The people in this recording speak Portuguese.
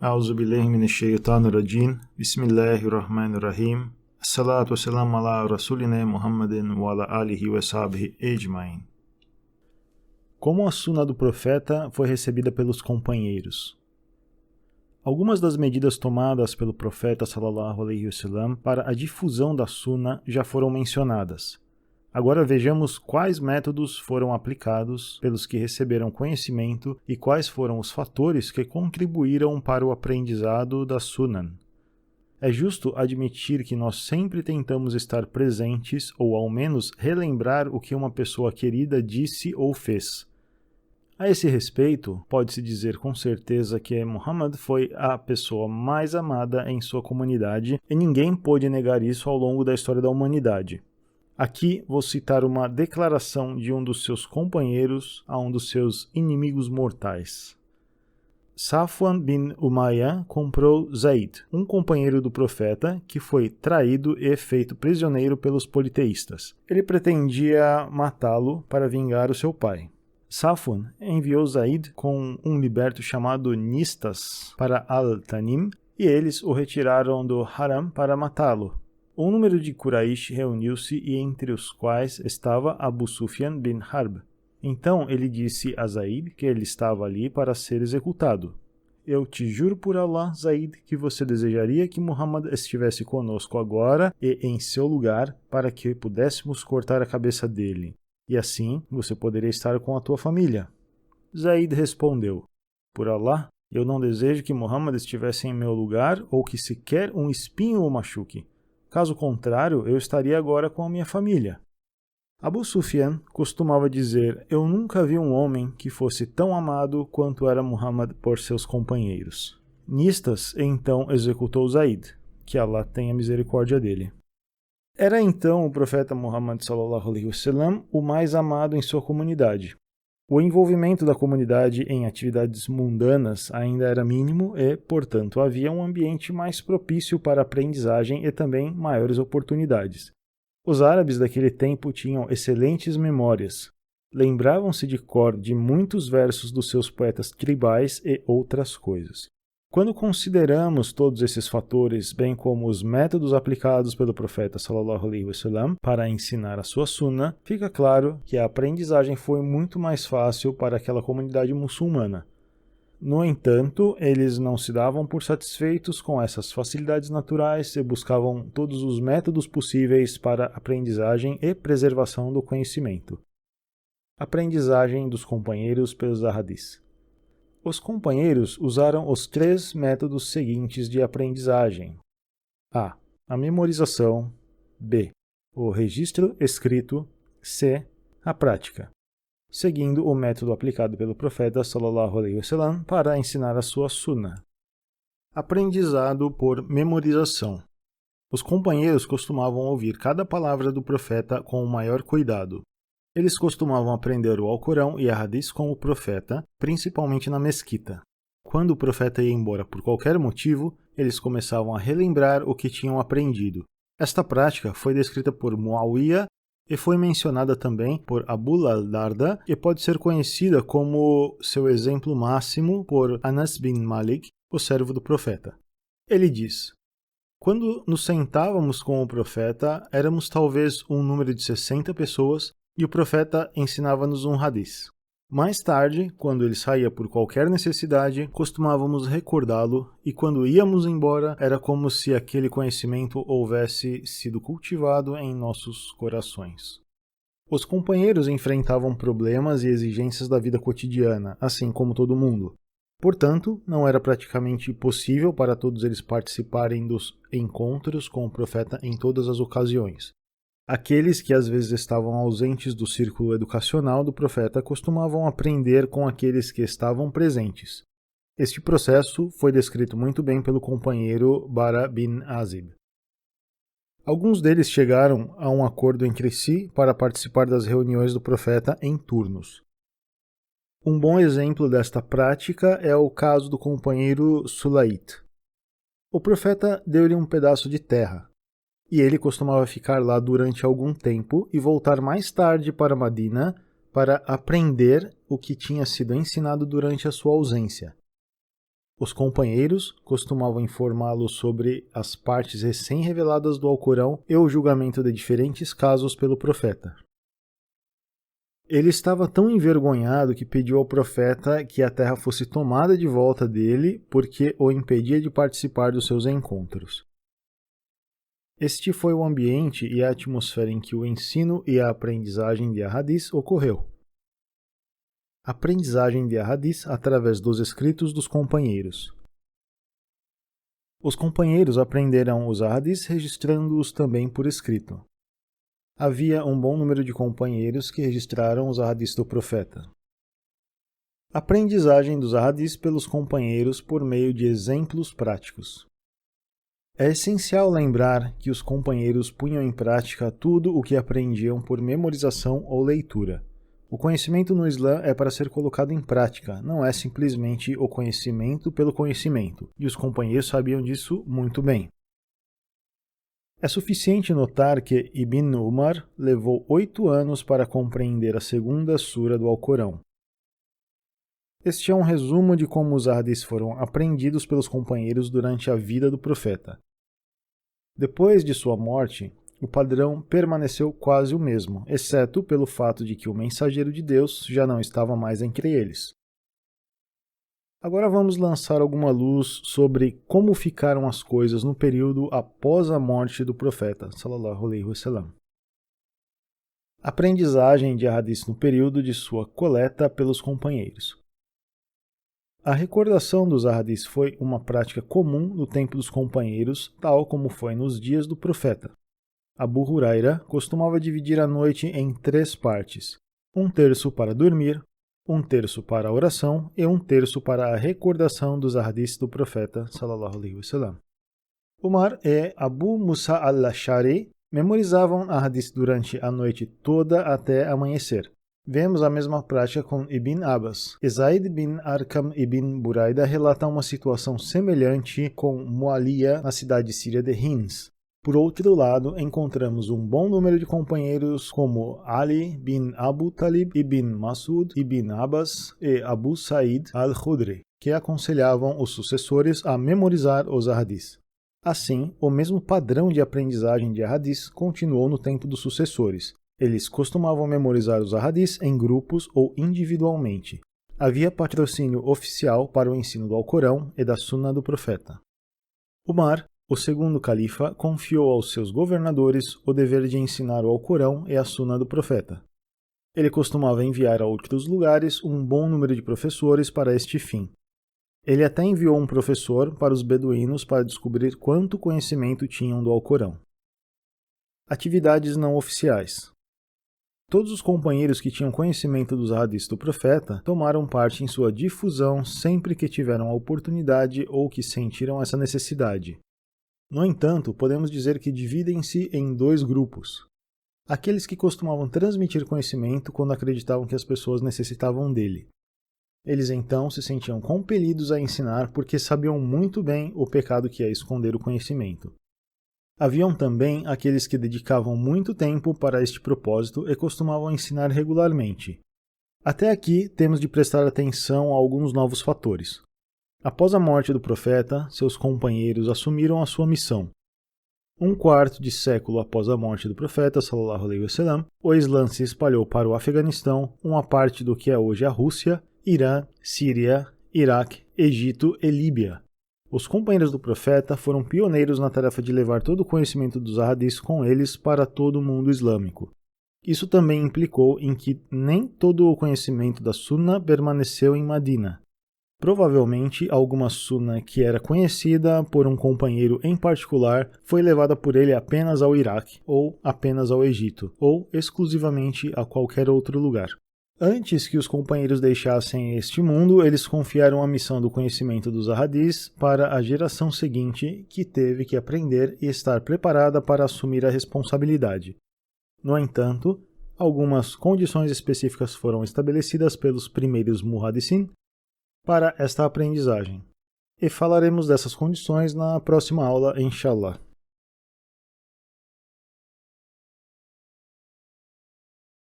A'udzu billahi minesyaitonirrajim. Bismillahirrahmanirrahim. Assalatu wassalamu ala rasulina Muhammadin wa ala alihi wa sahbihi ejmain. Como a suna do profeta foi recebida pelos companheiros? Algumas das medidas tomadas pelo profeta sallallahu alaihi wasallam para a difusão da suna já foram mencionadas. Agora vejamos quais métodos foram aplicados pelos que receberam conhecimento e quais foram os fatores que contribuíram para o aprendizado da Sunan. É justo admitir que nós sempre tentamos estar presentes ou ao menos relembrar o que uma pessoa querida disse ou fez. A esse respeito, pode-se dizer com certeza que Muhammad foi a pessoa mais amada em sua comunidade e ninguém pôde negar isso ao longo da história da humanidade. Aqui vou citar uma declaração de um dos seus companheiros a um dos seus inimigos mortais. Safwan bin Umayya comprou Zaid, um companheiro do profeta que foi traído e feito prisioneiro pelos politeístas. Ele pretendia matá-lo para vingar o seu pai. Safwan enviou Zaid com um liberto chamado Nistas para Al-Tanim e eles o retiraram do Haram para matá-lo. Um número de Quraysh reuniu-se e entre os quais estava Abu Sufyan bin Harb. Então ele disse a Zaid que ele estava ali para ser executado. Eu te juro por Allah, Zaid, que você desejaria que Muhammad estivesse conosco agora e em seu lugar para que pudéssemos cortar a cabeça dele. E assim você poderia estar com a tua família. Zaid respondeu, por Allah, eu não desejo que Muhammad estivesse em meu lugar ou que sequer um espinho o machuque. Caso contrário, eu estaria agora com a minha família. Abu Sufyan costumava dizer, eu nunca vi um homem que fosse tão amado quanto era Muhammad por seus companheiros. Nistas então executou Zaid, que Allah tenha misericórdia dele. Era então o profeta Muhammad sallallahu alaihi wasallam o mais amado em sua comunidade. O envolvimento da comunidade em atividades mundanas ainda era mínimo e, portanto, havia um ambiente mais propício para aprendizagem e também maiores oportunidades. Os árabes daquele tempo tinham excelentes memórias. Lembravam-se de cor de muitos versos dos seus poetas tribais e outras coisas. Quando consideramos todos esses fatores, bem como os métodos aplicados pelo profeta sallallahu alaihi wasallam para ensinar a sua sunna, fica claro que a aprendizagem foi muito mais fácil para aquela comunidade muçulmana. No entanto, eles não se davam por satisfeitos com essas facilidades naturais e buscavam todos os métodos possíveis para aprendizagem e preservação do conhecimento. Aprendizagem dos companheiros pelos ahadis. Os companheiros usaram os 3 métodos seguintes de aprendizagem. A. A memorização. B. O registro escrito. C. A prática. Seguindo o método aplicado pelo profeta sallallahu alaihi wasallam para ensinar a sua sunna. Aprendizado por memorização. Os companheiros costumavam ouvir cada palavra do profeta com o maior cuidado. Eles costumavam aprender o Alcorão e a Hadith com o profeta, principalmente na mesquita. Quando o profeta ia embora por qualquer motivo, eles começavam a relembrar o que tinham aprendido. Esta prática foi descrita por Muawiyah e foi mencionada também por Abu al-Darda e pode ser conhecida como seu exemplo máximo por Anas bin Malik, o servo do profeta. Ele diz, quando nos sentávamos com o profeta, éramos talvez um número de 60 pessoas, e o profeta ensinava-nos um hadith. Mais tarde, quando ele saía por qualquer necessidade, costumávamos recordá-lo e quando íamos embora, era como se aquele conhecimento houvesse sido cultivado em nossos corações. Os companheiros enfrentavam problemas e exigências da vida cotidiana, assim como todo mundo. Portanto, não era praticamente possível para todos eles participarem dos encontros com o profeta em todas as ocasiões. Aqueles que às vezes estavam ausentes do círculo educacional do profeta costumavam aprender com aqueles que estavam presentes. Este processo foi descrito muito bem pelo companheiro Bara bin Azib. Alguns deles chegaram a um acordo entre si para participar das reuniões do profeta em turnos. Um bom exemplo desta prática é o caso do companheiro Sulait. O profeta deu-lhe um pedaço de terra. E ele costumava ficar lá durante algum tempo e voltar mais tarde para Madina para aprender o que tinha sido ensinado durante a sua ausência. Os companheiros costumavam informá-lo sobre as partes recém-reveladas do Alcorão e o julgamento de diferentes casos pelo profeta. Ele estava tão envergonhado que pediu ao profeta que a terra fosse tomada de volta dele, porque o impedia de participar dos seus encontros. Este foi o ambiente e a atmosfera em que o ensino e a aprendizagem de Ahadith ocorreu. Aprendizagem de Ahadith através dos escritos dos companheiros. Os companheiros aprenderam os Ahadith registrando-os também por escrito. Havia um bom número de companheiros que registraram os Ahadith do profeta. Aprendizagem dos Ahadith pelos companheiros por meio de exemplos práticos. É essencial lembrar que os companheiros punham em prática tudo o que aprendiam por memorização ou leitura. O conhecimento no Islã é para ser colocado em prática, não é simplesmente o conhecimento pelo conhecimento, e os companheiros sabiam disso muito bem. É suficiente notar que Ibn Umar levou 8 anos para compreender a segunda sura do Alcorão. Este é um resumo de como os Ahadith foram aprendidos pelos companheiros durante a vida do profeta. Depois de sua morte, o padrão permaneceu quase o mesmo, exceto pelo fato de que o mensageiro de Deus já não estava mais entre eles. Agora vamos lançar alguma luz sobre como ficaram as coisas no período após a morte do profeta, sallallahu alaihi wasallam. Aprendizagem de Ahadith no período de sua coleta pelos companheiros. A recordação dos Ahadith foi uma prática comum no tempo dos companheiros, tal como foi nos dias do profeta. Abu Huraira costumava dividir a noite em 3 partes, 1/3 para dormir, 1/3 para a oração e 1/3 para a recordação dos Ahadith do profeta, sallallahu alaihi wasallam. Umar e Abu Musa al-Ash'ari memorizavam Ahadith durante a noite toda até amanhecer. Vemos a mesma prática com Ibn Abbas. Zaid bin Arqam ibn Buraida relata uma situação semelhante com Mualiya na cidade síria de Hims. Por outro lado, encontramos um bom número de companheiros como Ali bin Abu Talib ibn Masud ibn Abbas e Abu Sa'id al-Khudri, que aconselhavam os sucessores a memorizar os Ahadith. Assim, o mesmo padrão de aprendizagem de Ahadith continuou no tempo dos sucessores. Eles costumavam memorizar os Ahadith em grupos ou individualmente. Havia patrocínio oficial para o ensino do Alcorão e da Sunna do profeta. Umar, o segundo califa, confiou aos seus governadores o dever de ensinar o Alcorão e a Sunna do profeta. Ele costumava enviar a outros lugares um bom número de professores para este fim. Ele até enviou um professor para os beduínos para descobrir quanto conhecimento tinham do Alcorão. Atividades não oficiais. Todos os companheiros que tinham conhecimento dos Ahadith do profeta tomaram parte em sua difusão sempre que tiveram a oportunidade ou que sentiram essa necessidade. No entanto, podemos dizer que dividem-se em 2 grupos. Aqueles que costumavam transmitir conhecimento quando acreditavam que as pessoas necessitavam dele. Eles então se sentiam compelidos a ensinar porque sabiam muito bem o pecado que é esconder o conhecimento. Haviam também aqueles que dedicavam muito tempo para este propósito e costumavam ensinar regularmente. Até aqui temos de prestar atenção a alguns novos fatores. Após a morte do profeta, seus companheiros assumiram a sua missão. 1/4 de século após a morte do profeta, sallallahu alaihi wasallam, o Islã se espalhou para o Afeganistão, uma parte do que é hoje a Rússia, Irã, Síria, Iraque, Egito e Líbia. Os companheiros do profeta foram pioneiros na tarefa de levar todo o conhecimento dos Ahadith com eles para todo o mundo islâmico. Isso também implicou em que nem todo o conhecimento da Sunna permaneceu em Madina. Provavelmente, alguma Sunna que era conhecida por um companheiro em particular foi levada por ele apenas ao Iraque, ou apenas ao Egito, ou exclusivamente a qualquer outro lugar. Antes que os companheiros deixassem este mundo, eles confiaram a missão do conhecimento dos Ahadith para a geração seguinte, que teve que aprender e estar preparada para assumir a responsabilidade. No entanto, algumas condições específicas foram estabelecidas pelos primeiros muhaddithin para esta aprendizagem. E falaremos dessas condições na próxima aula, inshallah.